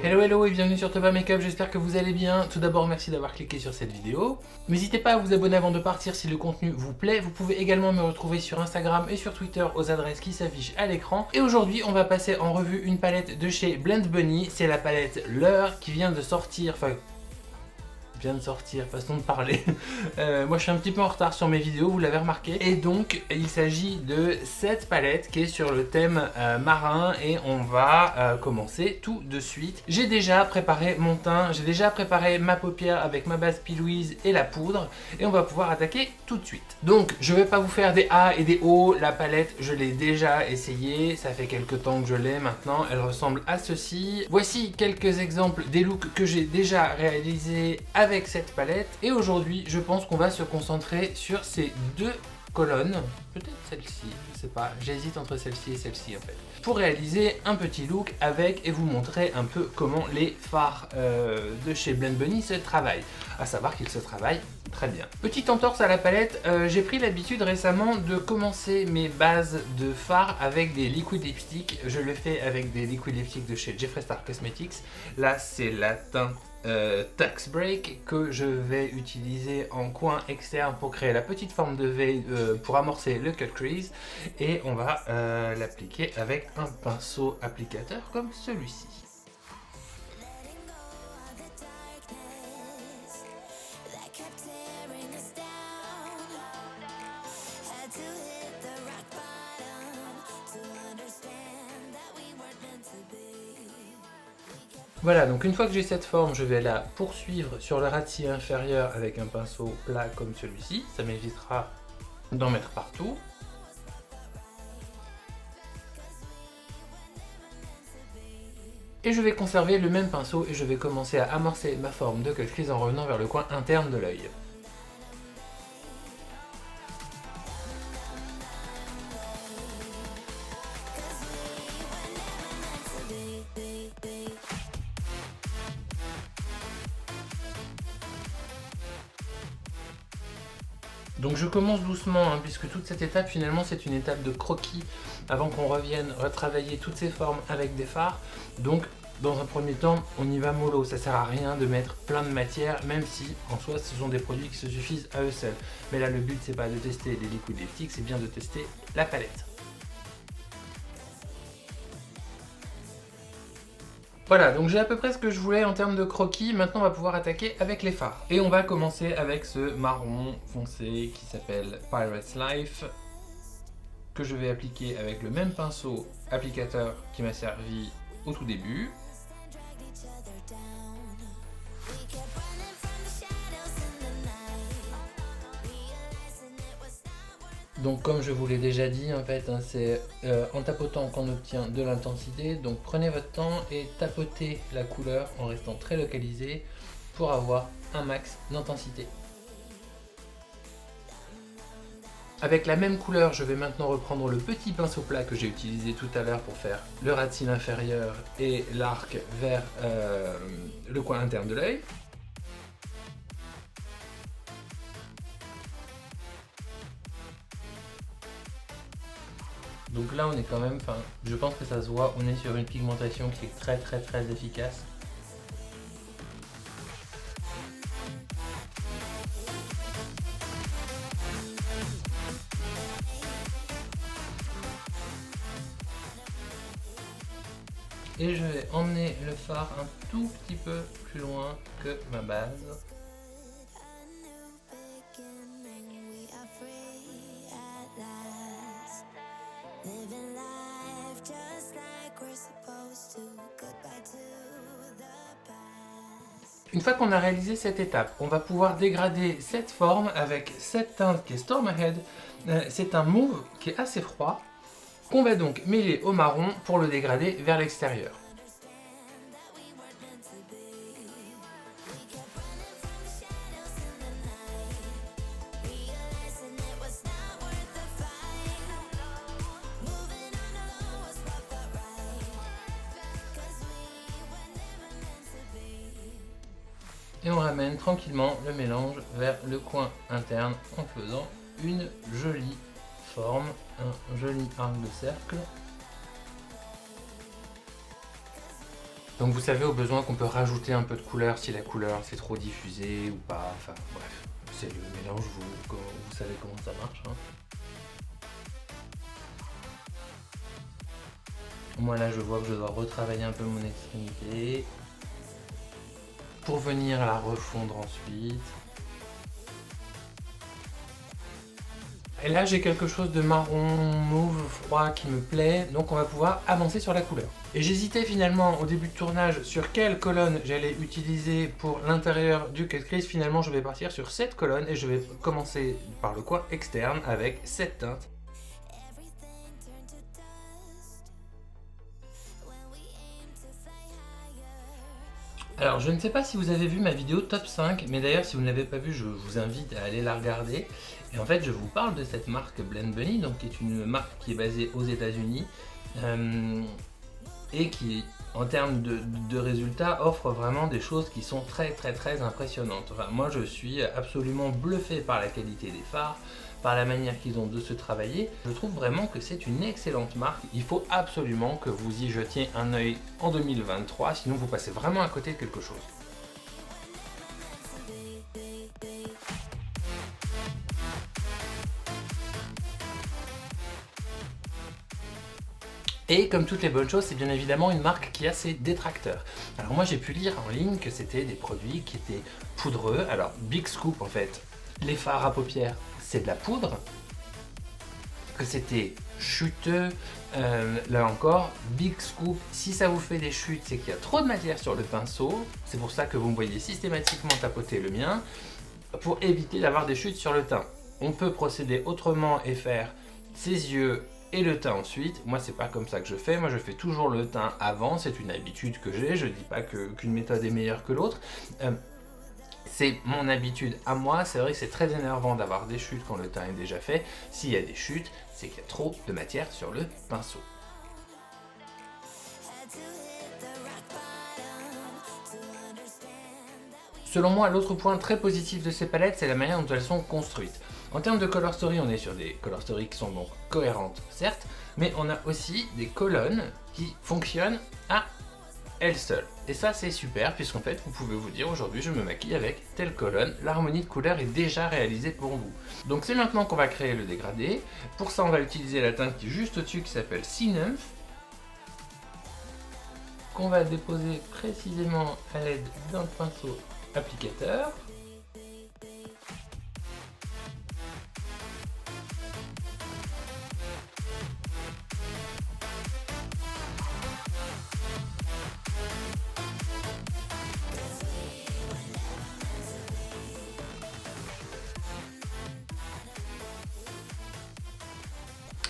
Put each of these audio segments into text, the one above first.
Hello hello et bienvenue sur Toba Makeup, j'espère que vous allez bien. Tout d'abord merci d'avoir cliqué sur cette vidéo. N'hésitez pas à vous abonner avant de partir si le contenu vous plaît. Vous pouvez également me retrouver sur Instagram et sur Twitter aux adresses qui s'affichent à l'écran. Et aujourd'hui on va passer en revue une palette de chez Blend Bunny. C'est la palette L'Heure qui vient de sortir, façon de parler. Moi je suis un petit peu en retard sur mes vidéos, vous l'avez remarqué. Et donc il s'agit de cette palette qui est sur le thème marin et on va commencer tout de suite. J'ai déjà préparé mon teint, j'ai déjà préparé ma paupière avec ma base P. Louise et la poudre et on va pouvoir attaquer tout de suite. Donc je vais pas vous faire des A et des O, la palette je l'ai déjà essayée, ça fait quelques temps que je l'ai maintenant, elle ressemble à ceci. Voici quelques exemples des looks que j'ai déjà réalisés avec cette palette et aujourd'hui je pense qu'on va se concentrer sur ces deux colonnes, peut-être celle-ci, je sais pas, j'hésite entre celle-ci et celle-ci en fait, pour réaliser un petit look avec et vous montrer un peu comment les fards de chez Blend Bunny se travaillent, à savoir qu'ils se travaillent très bien. Petite entorse à la palette, j'ai pris l'habitude récemment de commencer mes bases de fards avec des liquid lipsticks. Je le fais avec des liquid lipsticks de chez Jeffree Star Cosmetics. Là c'est la teinte Tax Break que je vais utiliser en coin externe pour créer la petite forme de V pour amorcer le cut crease et on va l'appliquer avec un pinceau applicateur comme celui-ci. Voilà, donc une fois que j'ai cette forme, je vais la poursuivre sur le ras de cils inférieur avec un pinceau plat comme celui-ci. Ça m'évitera d'en mettre partout. Et je vais conserver le même pinceau et je vais commencer à amorcer ma forme de cut crease en revenant vers le coin interne de l'œil. Donc je commence doucement, hein, puisque toute cette étape finalement c'est une étape de croquis avant qu'on revienne retravailler toutes ces formes avec des fards. Donc dans un premier temps on y va mollo, ça sert à rien de mettre plein de matière, même si en soi ce sont des produits qui se suffisent à eux seuls. Mais là le but c'est pas de tester les liquid lipsticks, c'est bien de tester la palette. Voilà, donc j'ai à peu près ce que je voulais en termes de croquis. Maintenant on va pouvoir attaquer avec les fards. Et on va commencer avec ce marron foncé qui s'appelle Pirate's Life, que je vais appliquer avec le même pinceau applicateur qui m'a servi au tout début. Donc comme je vous l'ai déjà dit, en fait, hein, c'est en tapotant qu'on obtient de l'intensité. Donc prenez votre temps et tapotez la couleur en restant très localisé pour avoir un max d'intensité. Avec la même couleur, je vais maintenant reprendre le petit pinceau plat que j'ai utilisé tout à l'heure pour faire le ras de cils inférieur et l'arc vers le coin interne de l'œil. Donc là on est quand même, je pense que ça se voit, on est sur une pigmentation qui est très efficace. Et je vais emmener le fard un tout petit peu plus loin que ma base. Une fois qu'on a réalisé cette étape, on va pouvoir dégrader cette forme avec cette teinte qui est Storm Ahead. C'est un mauve qui est assez froid, qu'on va donc mêler au marron pour le dégrader vers l'extérieur. Et on ramène tranquillement le mélange vers le coin interne en faisant une jolie forme, un joli arc de cercle. Donc vous savez au besoin qu'on peut rajouter un peu de couleur si la couleur c'est trop diffusé ou pas, enfin bref, c'est le mélange, vous savez comment ça marche. Hein. Moi là je vois que je dois retravailler un peu mon extrémité pour venir la refondre ensuite. Et là j'ai quelque chose de marron mauve froid qui me plaît, donc on va pouvoir avancer sur la couleur. Et j'hésitais finalement au début de tournage sur quelle colonne j'allais utiliser pour l'intérieur du cut crease. Finalement je vais partir sur cette colonne et je vais commencer par le coin externe avec cette teinte. Alors je ne sais pas si vous avez vu ma vidéo top 5, mais d'ailleurs si vous ne l'avez pas vue, je vous invite à aller la regarder. Et en fait je vous parle de cette marque Blend Bunny, donc qui est une marque qui est basée aux États-Unis et qui en termes de résultats offre vraiment des choses qui sont très impressionnantes. Enfin, moi je suis absolument bluffé par la qualité des fards, par la manière qu'ils ont de se travailler. Je trouve vraiment que c'est une excellente marque. Il faut absolument que vous y jetiez un œil en 2023, sinon vous passez vraiment à côté de quelque chose. Et comme toutes les bonnes choses, c'est bien évidemment une marque qui a ses détracteurs. Alors moi j'ai pu lire en ligne que c'était des produits qui étaient poudreux. Alors Big Scoop en fait, les fards à paupières c'est de la poudre. Que c'était chuteux, là encore, Big Scoop, si ça vous fait des chutes, c'est qu'il y a trop de matière sur le pinceau. C'est pour ça que vous me voyez systématiquement tapoter le mien, pour éviter d'avoir des chutes sur le teint. On peut procéder autrement et faire ses yeux et le teint ensuite. Moi c'est pas comme ça que je fais, moi je fais toujours le teint avant, c'est une habitude que j'ai, je dis pas qu'une méthode est meilleure que l'autre. C'est mon habitude à moi, c'est vrai que c'est très énervant d'avoir des chutes quand le teint est déjà fait. S'il y a des chutes, c'est qu'il y a trop de matière sur le pinceau. Selon moi, l'autre point très positif de ces palettes, c'est la manière dont elles sont construites. En termes de color story, on est sur des color story qui sont donc cohérentes, certes, mais on a aussi des colonnes qui fonctionnent à elles seules. Et ça c'est super, puisqu'en fait vous pouvez vous dire aujourd'hui je me maquille avec telle colonne, l'harmonie de couleur est déjà réalisée pour vous. Donc c'est maintenant qu'on va créer le dégradé. Pour ça on va utiliser la teinte qui est juste au-dessus qui s'appelle Sea Nymph, qu'on va déposer précisément à l'aide d'un pinceau applicateur.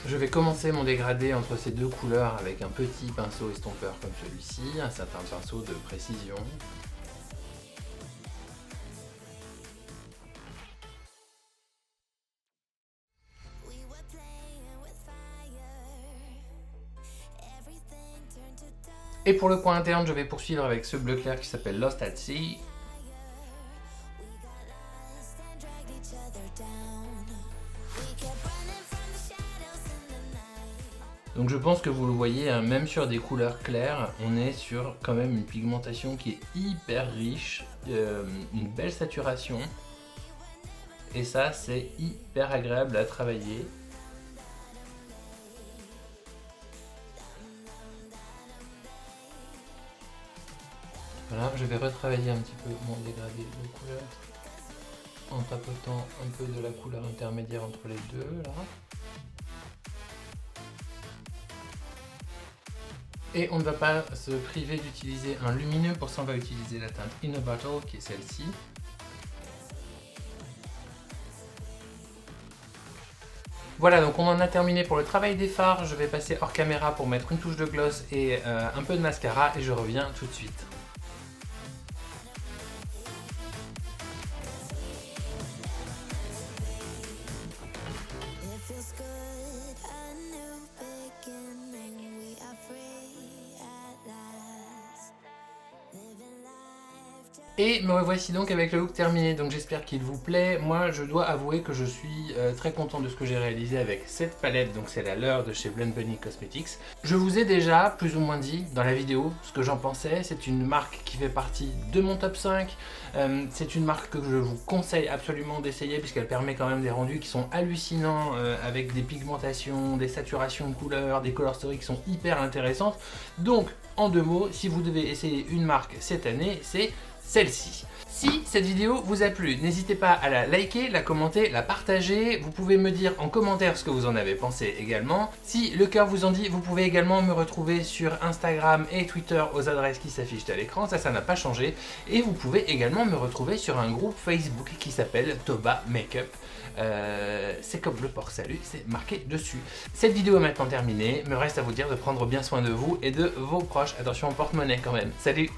Je vais commencer mon dégradé entre ces deux couleurs avec un petit pinceau estompeur comme celui-ci, un certain pinceau de précision. Et pour le coin interne, je vais poursuivre avec ce bleu clair qui s'appelle Lost at Sea. Donc je pense que vous le voyez, hein, même sur des couleurs claires, on est sur quand même une pigmentation qui est hyper riche, une belle saturation. Et ça, c'est hyper agréable à travailler. Voilà, je vais retravailler un petit peu mon dégradé de couleur en tapotant un peu de la couleur intermédiaire entre les deux, là. Et on ne va pas se priver d'utiliser un lumineux, pour ça on va utiliser la teinte In a Bottle qui est celle-ci. Voilà, donc on en a terminé pour le travail des fards. Je vais passer hors caméra pour mettre une touche de gloss et un peu de mascara et je reviens tout de suite. Et me revoici donc avec le look terminé, donc j'espère qu'il vous plaît. Moi je dois avouer que je suis très content de ce que j'ai réalisé avec cette palette, donc c'est la Leur de chez Blend Bunny Cosmetics. Je vous ai déjà plus ou moins dit dans la vidéo ce que j'en pensais, c'est une marque qui fait partie de mon top 5. C'est une marque que je vous conseille absolument d'essayer puisqu'elle permet quand même des rendus qui sont hallucinants avec des pigmentations, des saturations de couleurs, des color stories qui sont hyper intéressantes. Donc en 2 mots, si vous devez essayer une marque cette année, c'est celle-ci. Si cette vidéo vous a plu, n'hésitez pas à la liker, la commenter, la partager. Vous pouvez me dire en commentaire ce que vous en avez pensé également. Si le cœur vous en dit, vous pouvez également me retrouver sur Instagram et Twitter aux adresses qui s'affichent à l'écran, ça n'a pas changé. Et vous pouvez également me retrouver sur un groupe Facebook qui s'appelle Toba Makeup. C'est comme le port salut, c'est marqué dessus. Cette vidéo est maintenant terminée, me reste à vous dire de prendre bien soin de vous et de vos proches. Attention au porte-monnaie quand même. Salut!